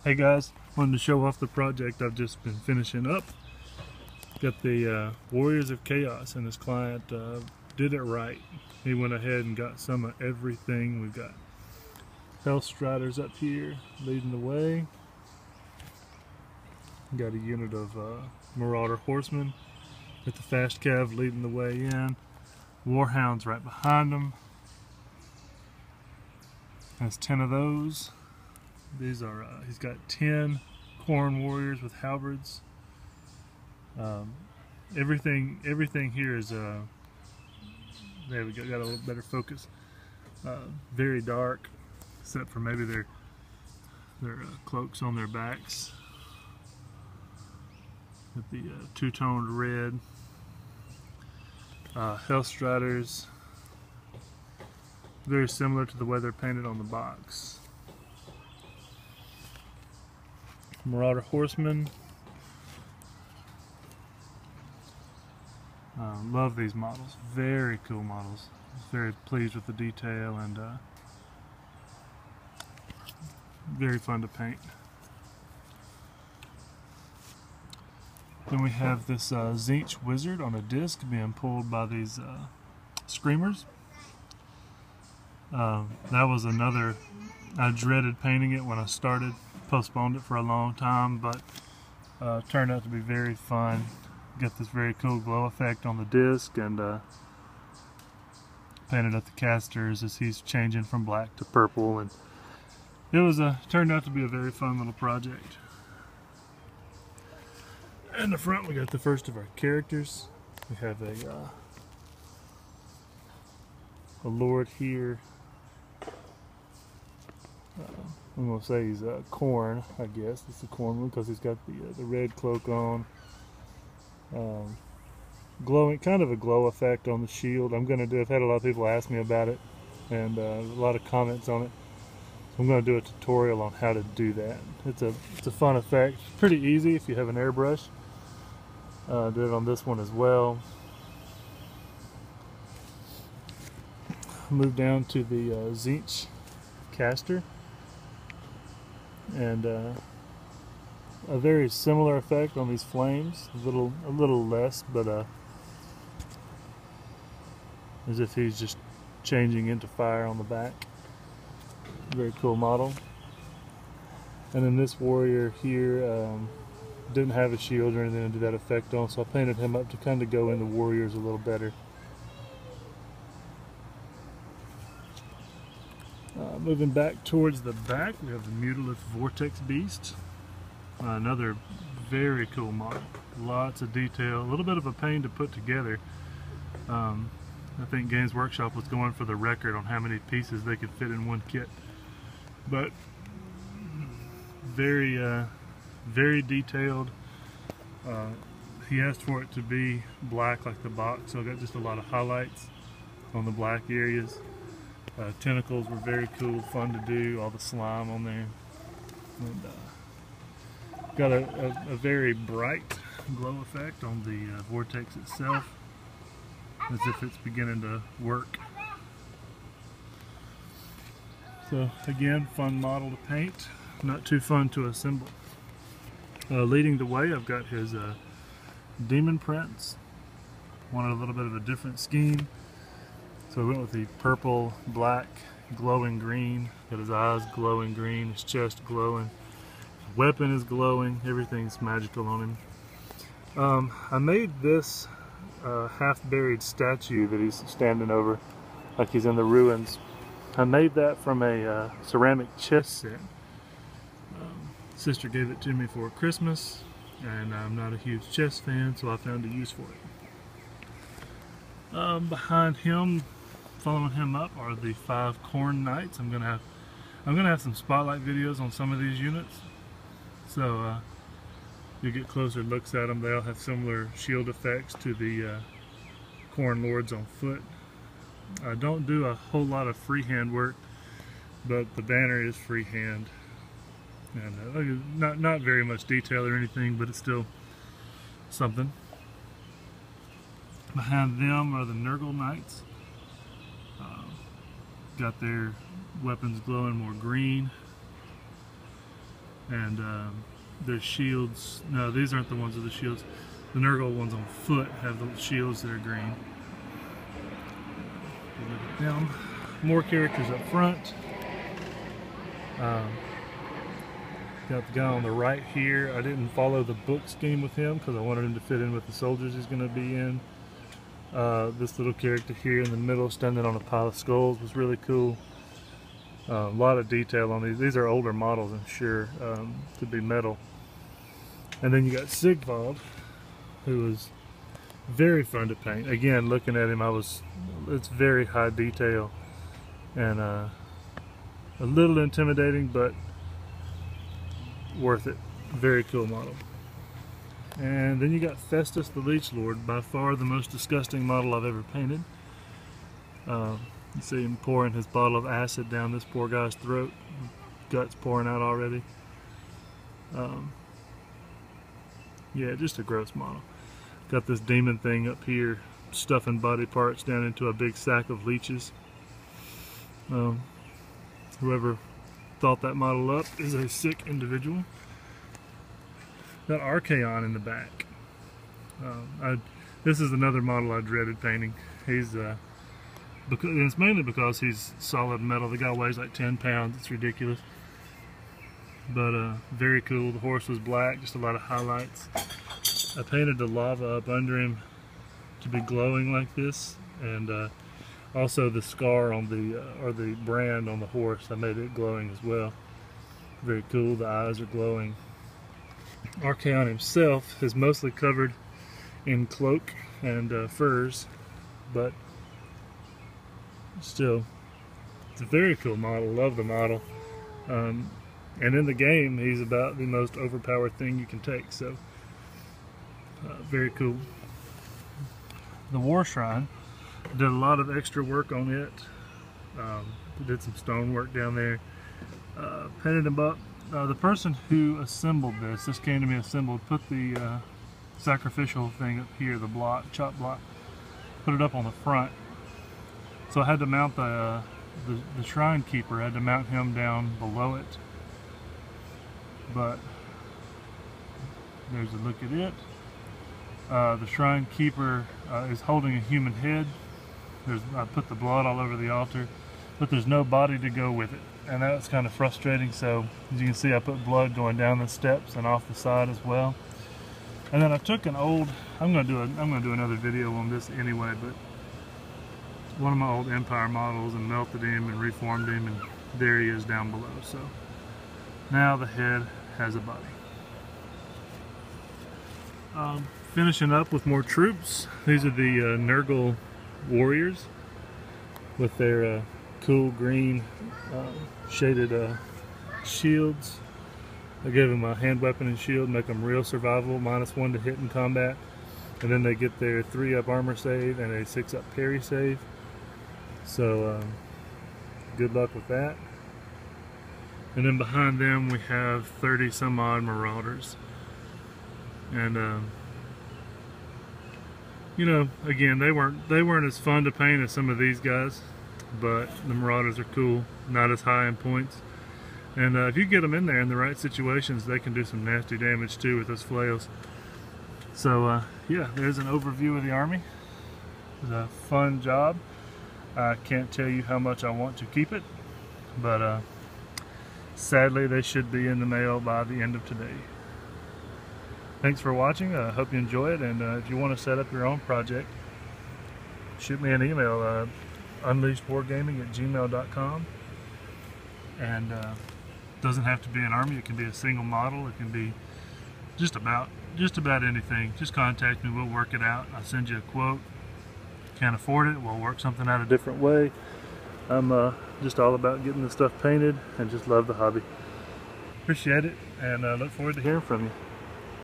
Hey guys, wanted to show off the project I've just been finishing up. Got the Warriors of Chaos, and this client did it right. He went ahead and got some of everything. We've got Health Striders up here leading the way. Got a unit of Marauder Horsemen with the Fast Cav leading the way in. Warhounds right behind them. Has 10 of those. These are, he's got 10 Khorne warriors with halberds. Everything here is, there we go, got a little better focus. Very dark, except for maybe their cloaks on their backs. With the two-toned red. Health Striders, very similar to the way they're painted on the box. Marauder Horsemen. Love these models. Very cool models. Very pleased with the detail and very fun to paint. Then we have this Tzeentch Wizard on a disc being pulled by these Screamers. That was another, I dreaded painting it when I started. Postponed it for a long time, but turned out to be very fun. Get this very cool glow effect on the disc, and painted up the casters as he's changing from black to purple, and it was turned out to be a very fun little project. In the front, we got the first of our characters. We have a lord here. I'm going to say he's Khorne, I guess. It's a Khorne one because he's got the red cloak on. Glowing, kind of a glow effect on the shield. I've had a lot of people ask me about it, and a lot of comments on it. So I'm going to do a tutorial on how to do that. It's a fun effect. Pretty easy if you have an airbrush. Did it on this one as well. Move down to the Tzeentch caster. And a very similar effect on these flames, a little less, but as if he's just changing into fire on the back. Very cool model. And then this warrior here didn't have a shield or anything to do that effect on, so I painted him up to kind of go in the warriors a little better. Moving back towards the back, we have the Mutalith Vortex Beast. Another very cool model. Lots of detail, a little bit of a pain to put together. I think Games Workshop was going for the record on how many pieces they could fit in one kit. But very detailed. He asked for it to be black like the box, so I got just a lot of highlights on the black areas. Tentacles were very cool, fun to do, all the slime on there. And got a very bright glow effect on the vortex itself, as if it's beginning to work. So again, fun model to paint, not too fun to assemble. Leading the way, I've got his Demon Prince. Wanted a little bit of a different scheme. So we went with the purple, black, glowing green. Got his eyes glowing green, his chest glowing. His weapon is glowing, everything's magical on him. I made this half-buried statue that he's standing over, like he's in the ruins. I made that from a ceramic chess set. Sister gave it to me for Christmas, and I'm not a huge chess fan, so I found a use for it. Behind him, following him up, are the 5 Khorne Knights. I'm gonna have some spotlight videos on some of these units, so you get closer looks at them. They all have similar shield effects to the Khorne Lords on foot. I don't do a whole lot of freehand work, but the banner is freehand, and not very much detail or anything, but it's still something. Behind them are the Nurgle Knights. Got their weapons glowing more green. and their shields. No, these aren't the ones with the shields. The Nurgle ones on foot have the shields that are green. Look at them. More characters up front. Got the guy on the right here. I didn't follow the book scheme with him because I wanted him to fit in with the soldiers he's going to be in. This little character here in the middle standing on a pile of skulls was really cool. A lot of detail on these. These are older models, I'm sure, to be metal. And then you got Sigvald, who is very fun to paint. Again, looking at him, it's very high detail and a little intimidating, but worth it. Very cool model. And then you got Festus the Leech Lord, by far the most disgusting model I've ever painted. You see him pouring his bottle of acid down this poor guy's throat. Guts pouring out already. Yeah, just a gross model. Got this demon thing up here stuffing body parts down into a big sack of leeches. Whoever thought that model up is a sick individual. Got Archaon in the back. This is another model I dreaded painting. It's mainly because he's solid metal. The guy weighs like 10 pounds. It's ridiculous. But very cool. The horse was black, just a lot of highlights. I painted the lava up under him to be glowing like this, and also the scar on the brand on the horse, I made it glowing as well. Very cool. The eyes are glowing. Archaon himself is mostly covered in cloak and furs, but still, it's a very cool model. Love the model. And in the game, he's about the most overpowered thing you can take, so very cool. The War Shrine, did a lot of extra work on it. Did some stone work down there. Painted him up. The person who assembled this came to me assembled, put the sacrificial thing up here, the block, chop block, put it up on the front. So I had to mount the shrine keeper, I had to mount him down below it. But there's a look at it. The shrine keeper is holding a human head. I put the blood all over the altar, but there's no body to go with it, and that's kind of frustrating. So as you can see, I put blood going down the steps and off the side as well. And then I took an old, I'm gonna do another video on this anyway, but one of my old Empire models, and melted him and reformed him, and there he is down below. So now the head has a body. Finishing up with more troops. These are the Nurgle warriors with their cool green shaded shields. I gave them a hand weapon and shield, make them real survivable, -1 to hit in combat. And then they get their 3-up armor save and a 6-up parry save. So good luck with that. And then behind them we have 30 some odd marauders. And you know, again, they weren't as fun to paint as some of these guys, but the marauders are cool, not as high in points. And if you get them in there in the right situations, they can do some nasty damage too with those flails. So yeah, there's an overview of the army. It was a fun job. I can't tell you how much I want to keep it, but sadly they should be in the mail by the end of today. Thanks for watching. I hope you enjoy it, and if you want to set up your own project, shoot me an email, unleashedwargaming@gmail.com. And doesn't have to be an army. It can be a single model. It can be just about anything. Just contact me. We'll work it out. I'll send you a quote. Can't afford it, we'll work something out a different way. I'm just all about getting this stuff painted and just love the hobby. Appreciate it, and look forward to hearing from you.